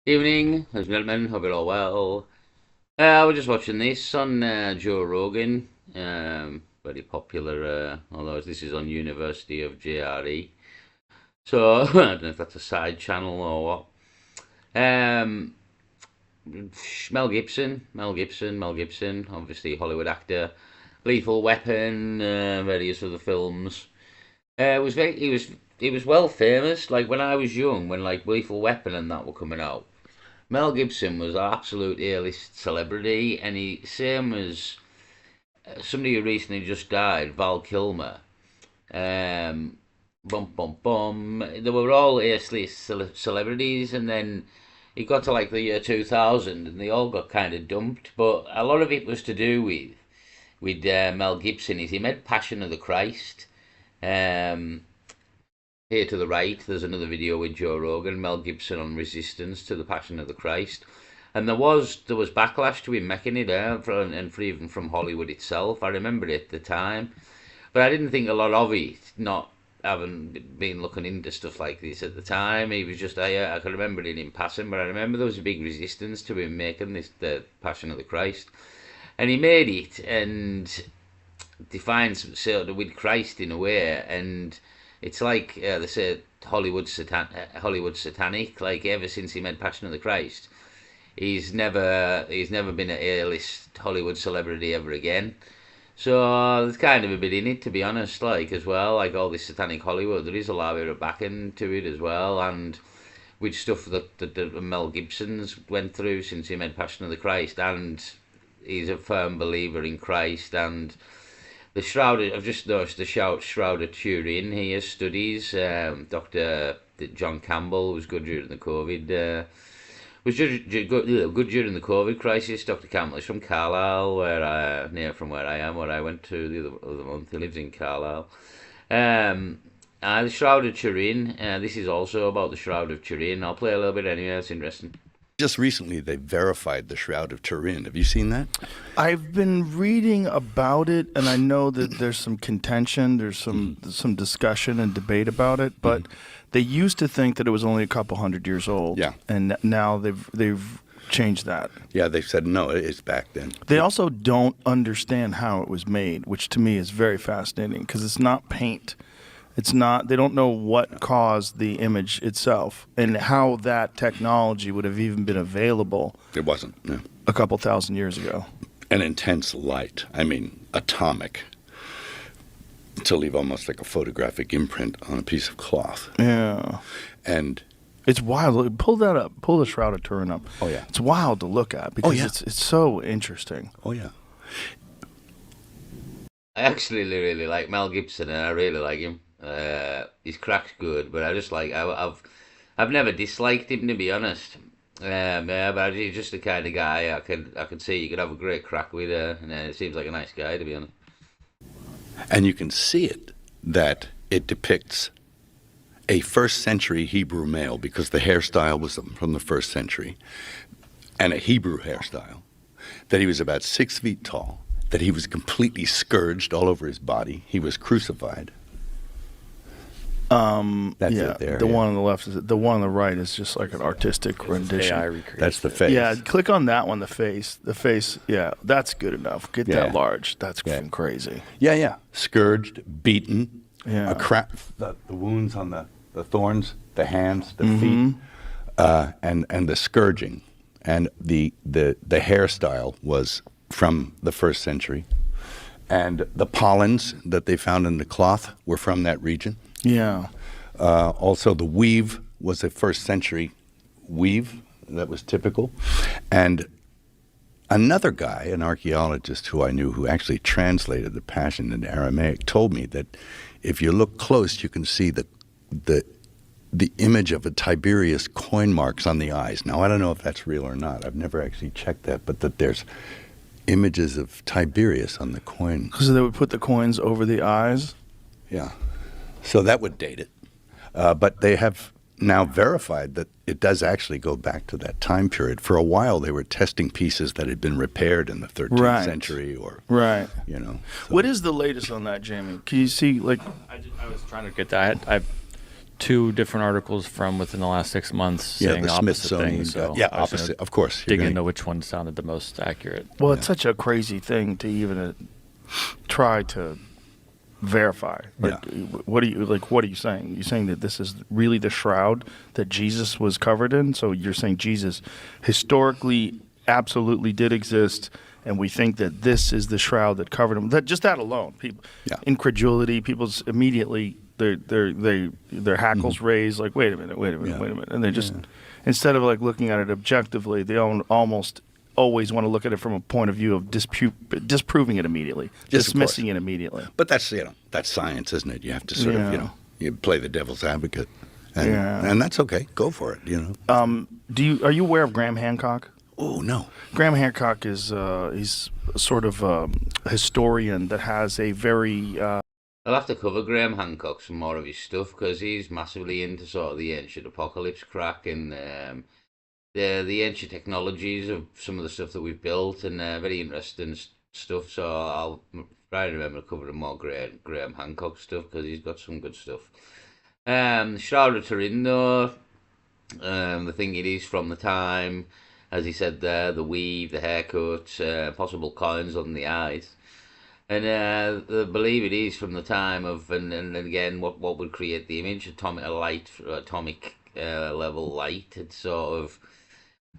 Evening, ladies and gentlemen. Hope you're all well. I was just watching this on Joe Rogan. Very popular, although this is on University of JRE. So I don't know if that's a side channel or what. Mel Gibson, obviously Hollywood actor. Lethal Weapon, various other films. He was well famous. Like when I was young, when like Lethal Weapon and that were coming out. Mel Gibson was an absolute A-list celebrity, and he same as somebody who recently just died, Val Kilmer. Um, bum bum bum. They were all A-list celebrities, and then it got to like the year 2000, and they all got kind of dumped. But a lot of it was to do with Mel Gibson. Is he made Passion of the Christ? Um, Here to the right, there's another video with Joe Rogan, Mel Gibson on resistance to the Passion of the Christ, and there was backlash to him making it out, and for even from Hollywood itself. I remember it at the time, but I didn't think a lot of it. Not having been looking into stuff like this at the time, he was just I can remember it in passing, but I remember there was a big resistance to him making this the Passion of the Christ, and he made it and defines sort of with Christ in a way, and it's like they say Hollywood satanic. Like ever since he made Passion of the Christ, he's never been an A-list Hollywood celebrity ever again. So there's kind of a bit in it, to be honest. Like as well, like all this satanic Hollywood, there is a lot of backing to it as well, and with stuff that Mel Gibson's went through since he made Passion of the Christ, and he's a firm believer in Christ. And I've just noticed the Shroud of Turin here studies. Dr. John Campbell was good during the COVID. Good during the COVID crisis. Dr. Campbell is from Carlisle, near from where I am, where I went to the other month. He lives in Carlisle. The Shroud of Turin. This is also about the Shroud of Turin. I'll play a little bit anyway. It's interesting. Just recently, they verified the Shroud of Turin. Have you seen that? I've been reading about it, and I know that there's some contention, there's some discussion and debate about it, but they used to think that it was only a couple hundred years old. Yeah. And now they've changed that. Yeah, they said no, it's back then. They also don't understand how it was made, which to me is very fascinating because it's not paint. It's not. They don't know what caused the image itself and how that technology would have even been available. It wasn't. No. A couple thousand years ago. An intense light. I mean, atomic. To leave almost like a photographic imprint on a piece of cloth. Yeah. And it's wild. Pull that up. Pull the Shroud of Turin up. Oh yeah. It's wild to look at because it's so interesting. Oh yeah. I actually really like Mel Gibson, and I really like him. His crack's good, but I just like I've never disliked him, to be honest. Yeah, but he's just the kind of guy I could see you could have a great crack with, and it seems like a nice guy, to be honest. And you can see it that it depicts a first century Hebrew male because the hairstyle was from the first century, and a Hebrew hairstyle. That he was about 6 feet tall. That he was completely scourged all over his body. He was crucified. That's it there. The one on the left the one on the right is just like an artistic rendition. AI recreation. That's the face. Yeah, click on that one. The face. Yeah, that's good enough. Get Yeah. that large. That's Yeah. crazy. Yeah. Scourged, beaten. Yeah. The wounds on the thorns, the hands, the feet, and the scourging, and the hairstyle was from the first century, and the pollens that they found in the cloth were from that region. Yeah. Also, the weave was a first century weave that was typical. And another guy, an archaeologist who I knew who actually translated the Passion into Aramaic, told me that if you look close, you can see the image of a Tiberius coin marks on the eyes. Now, I don't know if that's real or not. I've never actually checked that, but that there's images of Tiberius on the coin. Because they would put the coins over the eyes. Yeah. So that would date it. But they have now verified that it does actually go back to that time period. For a while, they were testing pieces that had been repaired in the 13th century or, Right. So. What is the latest on that, Jamie? Can you see, like... I was trying to get that. I 2 different articles from within the last 6 months saying the opposite Smithsonian things. So yeah, I was gonna opposite. Of course. dig into which one sounded the most accurate. Well, it's such a crazy thing to even try to verify. Like, what are you saying? You're saying that this is really the shroud that Jesus was covered in? So you're saying Jesus historically absolutely did exist, and we think that this is the shroud that covered him. That alone, people, incredulity, people's immediately their hackles raise. Like, wait a minute, and they just instead of like looking at it objectively, they almost always want to look at it from a point of view of disproving it immediately, dismissing it immediately. But that's that's science, isn't it? You have to sort of you play the devil's advocate, and that's okay. Go for it. Are you aware of Graham Hancock? Oh no, Graham Hancock is he's sort of a historian that has a very I'll have to cover Graham Hancock some more of his stuff because he's massively into sort of the ancient apocalypse crack and the ancient technologies of some of the stuff that we've built and very interesting stuff. So I'll try to remember to cover more Graham Hancock stuff because he's got some good stuff. Shroud of Turin, though, the thing it is from the time, as he said there, the weave, the haircut, possible coins on the eyes. And I believe it is from the time of, and again, what would create the image, atomic level light. It's sort of,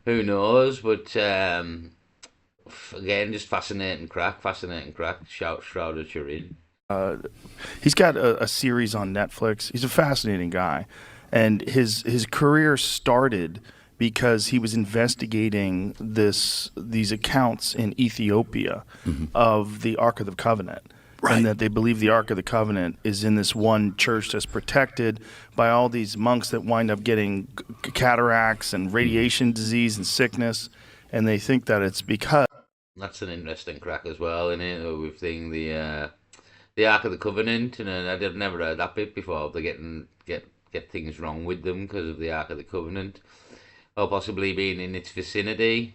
who knows, but again, just fascinating crack, Shroud of Turin. He's got a series on Netflix. He's a fascinating guy, and his career started because he was investigating these accounts in Ethiopia of the Ark of the Covenant. Right. And that they believe the Ark of the Covenant is in this one church that's protected by all these monks that wind up getting cataracts and radiation disease and sickness, and they think that it's because... That's an interesting crack as well, isn't it? We've seen the Ark of the Covenant, and I'd never heard that bit before. They get things wrong with them because of the Ark of the Covenant. Or possibly being in its vicinity.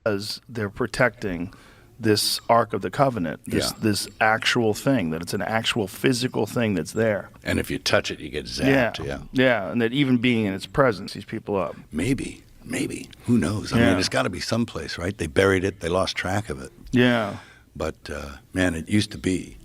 As they're protecting this Ark of the Covenant, this actual thing, that it's an actual physical thing that's there. And if you touch it, you get zapped. Yeah, and that even being in its presence, these people up. Maybe. Who knows? I mean, it's got to be someplace, right? They buried it. They lost track of it. Yeah. But, man, it used to be.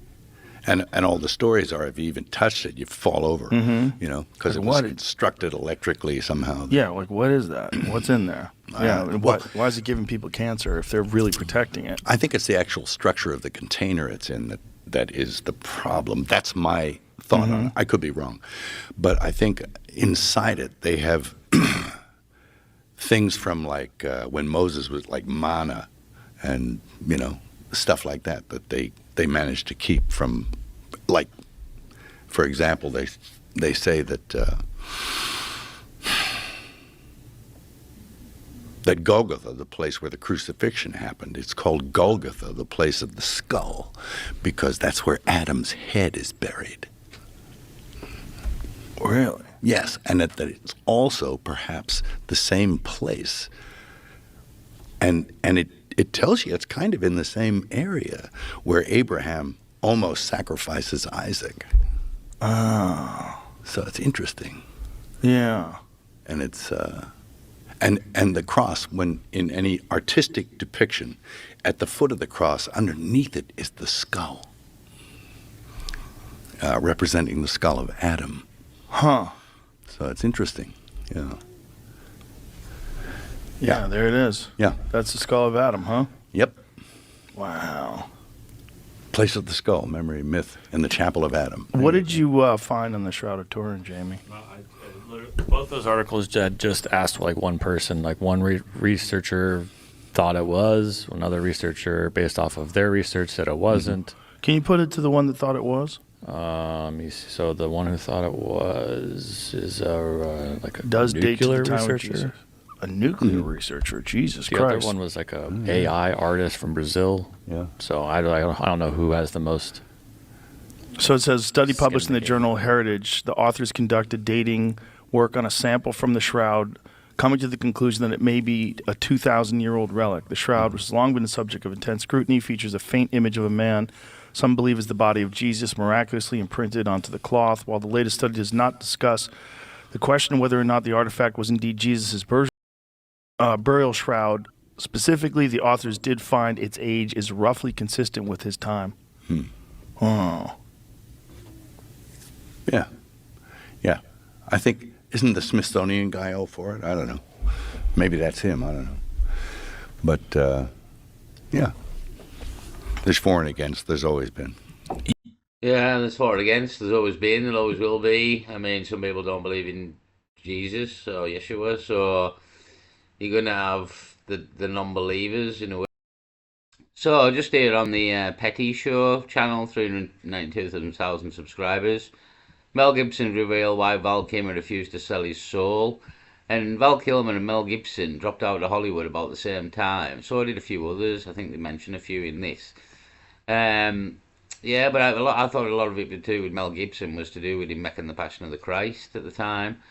And all the stories are, if you even touched it, you fall over, because it was constructed electrically somehow. Yeah, like what is that? What's in there? Why is it giving people cancer if they're really protecting it? I think it's the actual structure of the container it's in that is the problem. That's my thought on it. I could be wrong. But I think inside it they have things from like when Moses was like manna and, stuff like that they managed to keep from, like, for example, they say that that Golgotha, the place where the crucifixion happened, it's called Golgotha, the place of the skull, because that's where Adam's head is buried. Really? Yes, and that it's also perhaps the same place, and it tells you it's kind of in the same area where Abraham almost sacrifices Isaac. Oh. So it's interesting. Yeah. And it's and the cross, when in any artistic depiction, at the foot of the cross, underneath it is the skull, representing the skull of Adam. Huh. So it's interesting. Yeah, there it is. Yeah. That's the skull of Adam, huh? Yep. Wow. Place of the skull, memory, myth, in the chapel of Adam. What did you find on the Shroud of Turin, Jamie? Both those articles just asked like one person. Like one researcher thought it was, another researcher based off of their research said it wasn't. Can you put it to the one that thought it was? So the one who thought it was is like a Does nuclear date to the time researcher. A nuclear researcher, Jesus The Christ. other one was like a AI artist from Brazil. Yeah. So I don't know who has the most. So it says, study published in the journal Heritage. The authors conducted dating work on a sample from the shroud, coming to the conclusion that it may be a 2,000-year-old relic. The shroud, which has long been the subject of intense scrutiny, features a faint image of a man some believe is the body of Jesus miraculously imprinted onto the cloth, while the latest study does not discuss the question of whether or not the artifact was indeed Jesus' burial shroud. Specifically, the authors did find its age is roughly consistent with his time. Oh. Yeah. Yeah. I think, isn't the Smithsonian guy all for it? I don't know. Maybe that's him. I don't know. But, yeah. There's for and against. There's always been. Yeah, there's for and against. There's always been, there always will be. I mean, some people don't believe in Jesus or Yeshua, so you're going to have the non-believers in a way. So, just here on the Petty Show channel, 392,000 subscribers, Mel Gibson revealed why Val Kilmer refused to sell his soul. And Val Kilmer and Mel Gibson dropped out of Hollywood about the same time. So did a few others. I think they mentioned a few in this. Yeah, but I thought a lot of it to do with Mel Gibson was to do with him making The Passion of the Christ at the time.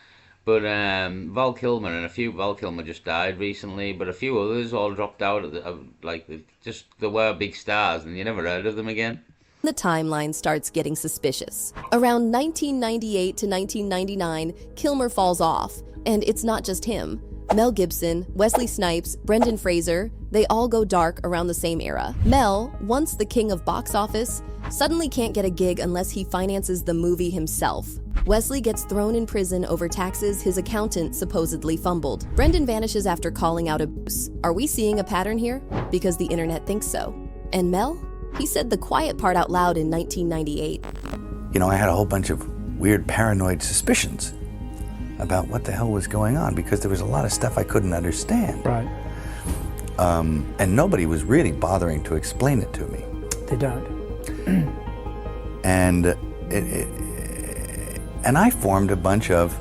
But Val Kilmer and a few, Val Kilmer just died recently, but a few others all dropped out. They were big stars and you never heard of them again. The timeline starts getting suspicious. Around 1998 to 1999, Kilmer falls off, and it's not just him. Mel Gibson, Wesley Snipes, Brendan Fraser, they all go dark around the same era. Mel, once the king of box office, suddenly can't get a gig unless he finances the movie himself. Wesley gets thrown in prison over taxes his accountant supposedly fumbled. Brendan vanishes after calling out abuse. Are we seeing a pattern here? Because the internet thinks so. And Mel? He said the quiet part out loud in 1998. You know, I had a whole bunch of weird paranoid suspicions about what the hell was going on because there was a lot of stuff I couldn't understand. Right. And nobody was really bothering to explain it to me. They don't. And and I formed a bunch of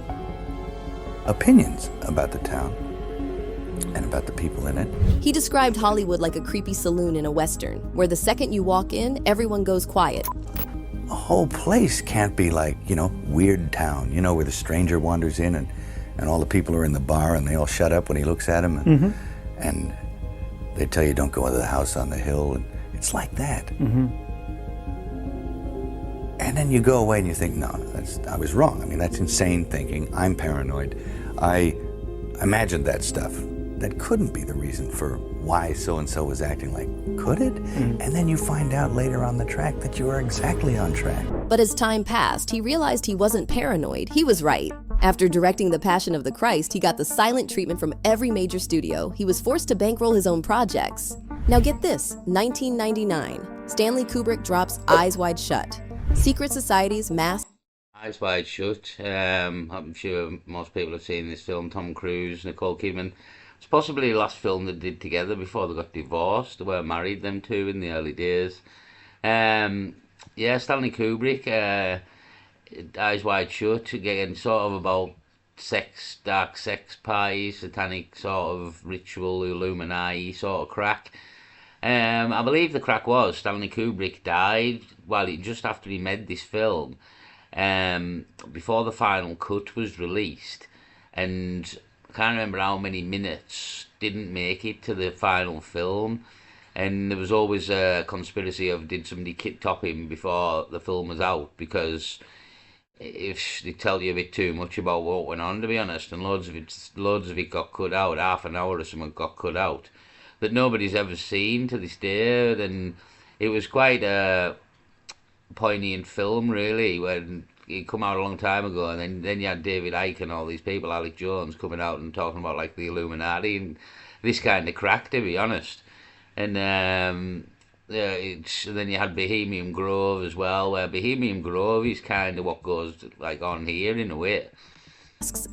opinions about the town and about the people in it. He described Hollywood like a creepy saloon in a Western, where the second you walk in, everyone goes quiet. A whole place can't be like, you know, Weird Town, you know, where the stranger wanders in and all the people are in the bar and they all shut up when he looks at them and they tell you don't go into the house on the hill, and it's like that. And then you go away and you think, no, I was wrong. I mean, that's insane thinking. I'm paranoid. I imagined that stuff. That couldn't be the reason for why so-and-so was acting like, could it? And then you find out later on the track that you are exactly on track. But as time passed, he realized he wasn't paranoid. He was right. After directing The Passion of the Christ, he got the silent treatment from every major studio. He was forced to bankroll his own projects. Now get this, 1999. Stanley Kubrick drops Eyes Wide Shut. Secret Society's mass... Eyes Wide Shut. I'm sure most people have seen this film. Tom Cruise, Nicole Kidman. It's possibly the last film they did together before they got divorced. They were married, them two, in the early days. Yeah, Stanley Kubrick, Eyes Wide Shut, again, sort of about sex, dark sex parties, satanic sort of ritual, Illuminati sort of crack. I believe the crack was Stanley Kubrick died just after he made this film, before the final cut was released, and I can't remember how many minutes didn't make it to the final film, and there was always a conspiracy of did somebody top him before the film was out, because if they tell you a bit too much about what went on, to be honest, and loads of it got cut out, half an hour or something got cut out, that nobody's ever seen to this day. Then it was quite a poignant film, really, when it come out a long time ago, and then you had David Icke and all these people, Alec Jones, coming out and talking about like the Illuminati and this kind of crack, to be honest. And then you had Bohemian Grove as well, where Bohemian Grove is kind of what goes like on here in a way.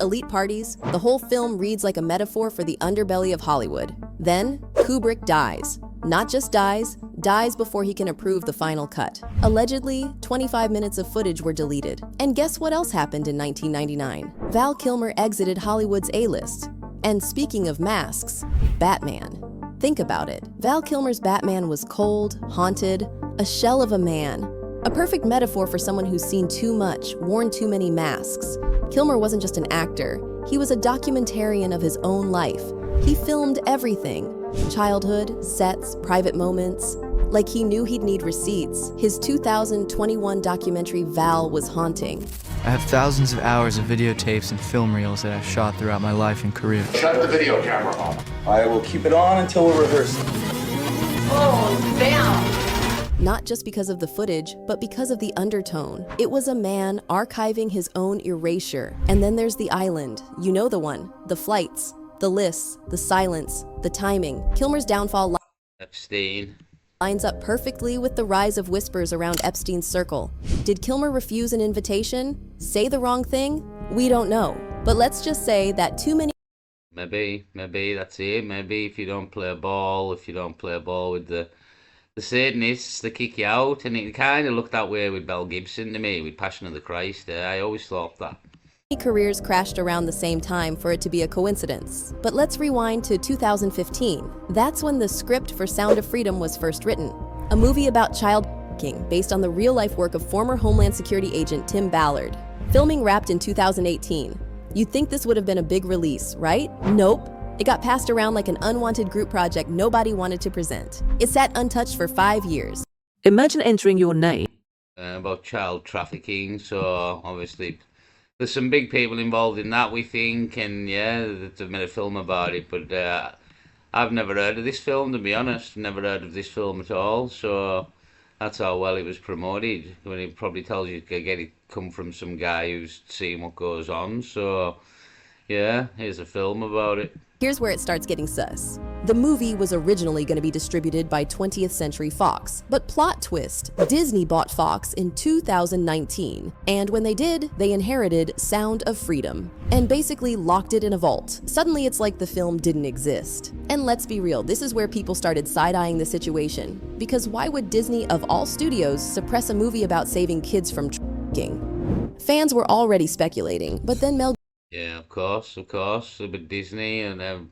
Elite parties, the whole film reads like a metaphor for the underbelly of Hollywood. Then, Kubrick dies. Not just dies before he can approve the final cut. Allegedly, 25 minutes of footage were deleted. And guess what else happened in 1999? Val Kilmer exited Hollywood's A-list. And speaking of masks, Batman. Think about it. Val Kilmer's Batman was cold, haunted, a shell of a man. A perfect metaphor for someone who's seen too much, worn too many masks. Kilmer wasn't just an actor, he was a documentarian of his own life. He filmed everything: childhood, sets, private moments. Like he knew he'd need receipts. His 2021 documentary Val was haunting. I have thousands of hours of videotapes and film reels that I've shot throughout my life and career. Shut the video camera off. I will keep it on until we're rehearsing. Oh, damn! Not just because of the footage, but because of the undertone. It was a man archiving his own erasure. And then there's the island. You know the one. The flights, the lists, the silence, the timing. Kilmer's downfall Epstein. lines up perfectly with the rise of whispers around Epstein's circle. Did Kilmer refuse an invitation? Say the wrong thing? We don't know. But let's just say that too many Maybe that's it. Maybe if you don't play ball with the Satanists, they kick you out. And it kind of looked that way with Mel Gibson to me, with Passion of the Christ. I always thought that. careers crashed around the same time for it to be a coincidence. But let's rewind to 2015. That's when the script for Sound of Freedom was first written. A movie about child trafficking based on the real-life work of former Homeland Security agent Tim Ballard. Filming wrapped in 2018. You'd think this would have been a big release, right? Nope. It got passed around like an unwanted group project nobody wanted to present. It sat untouched for 5 years. Imagine entering your name. About child trafficking, so obviously there's some big people involved in that, we think, and yeah, they've made a film about it, but I've never heard of this film, to be honest. Never heard of this film at all, so that's how well it was promoted, when it probably tells you to get it come from some guy who's seen what goes on. So yeah, here's a film about it. Here's where it starts getting sus. The movie was originally going to be distributed by 20th Century Fox, but plot twist, Disney bought Fox in 2019, and when they did, they inherited Sound of Freedom, and basically locked it in a vault. Suddenly it's like the film didn't exist. And let's be real, this is where people started side-eyeing the situation, because why would Disney, of all studios, suppress a movie about saving kids from trafficking? Fans were already speculating, but then Mel Yeah, of course, with Disney, and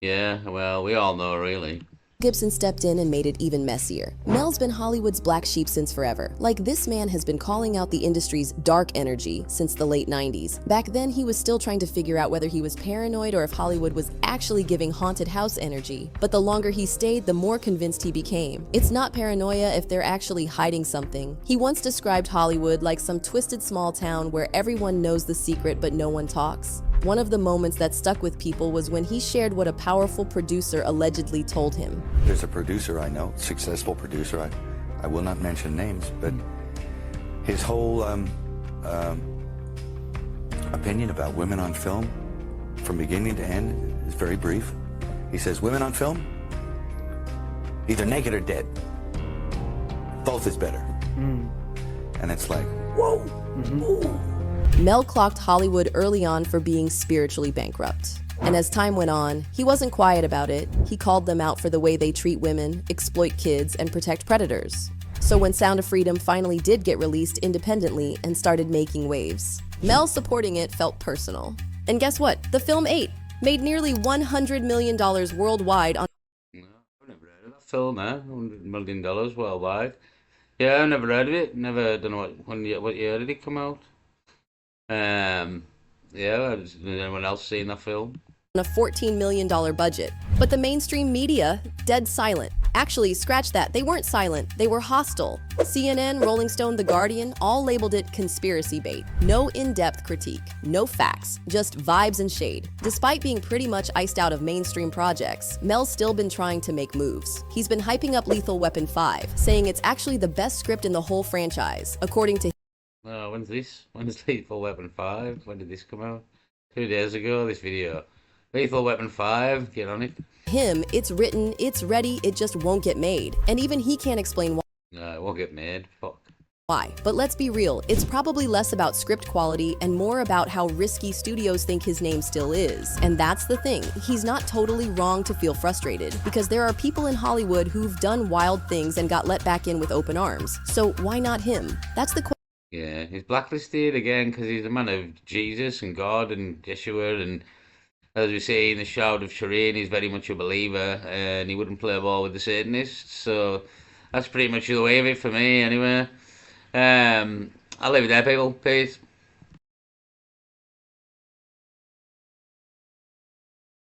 yeah, well, we all know, really. Gibson stepped in and made it even messier. Mel's been Hollywood's black sheep since forever. Like, this man has been calling out the industry's dark energy since the late 90s. Back then, he was still trying to figure out whether he was paranoid or if Hollywood was actually giving haunted house energy. But the longer he stayed, the more convinced he became. It's not paranoia if they're actually hiding something. He once described Hollywood like some twisted small town where everyone knows the secret but no one talks. One of the moments that stuck with people was when he shared what a powerful producer allegedly told him. There's a producer I know, successful producer. I will not mention names, but his whole opinion about women on film, from beginning to end, is very brief. He says, women on film, either naked or dead. Both is better. And it's like, whoa. Mel clocked Hollywood early on for being spiritually bankrupt. And as time went on, he wasn't quiet about it. He called them out for the way they treat women, exploit kids, and protect predators. So when Sound of Freedom finally did get released independently and started making waves, Mel supporting it felt personal. And guess what? The film ate, made nearly $100 million worldwide on. No, I've never heard of that film, $100 million worldwide. Yeah, I've never heard of it. Never don't know what year did it come out. Yeah, has anyone else seen that film? A $14 million budget. But the mainstream media, dead silent. Actually, scratch that, they weren't silent, they were hostile. CNN, Rolling Stone, The Guardian all labeled it conspiracy bait. No in-depth critique, no facts, just vibes and shade. Despite being pretty much iced out of mainstream projects, Mel's still been trying to make moves. He's been hyping up Lethal Weapon 5, saying it's actually the best script in the whole franchise, according to When's this? When's Lethal Weapon 5? When did this come out? 2 days ago, this video. Lethal Weapon 5, get on it. him. It's written, it's ready, it just won't get made. And even he can't explain why. No, it won't get made. Fuck. But let's be real, it's probably less about script quality and more about how risky studios think his name still is. And that's the thing, he's not totally wrong to feel frustrated, because there are people in Hollywood who've done wild things and got let back in with open arms. So why not him? That's the question. Yeah, he's blacklisted again because he's a man of Jesus and God and Yeshua, and as we say in the Shroud of Turin, he's very much a believer, and he wouldn't play ball with the Satanists. So that's pretty much the way of it for me, anyway. I'll leave it there, people. Peace.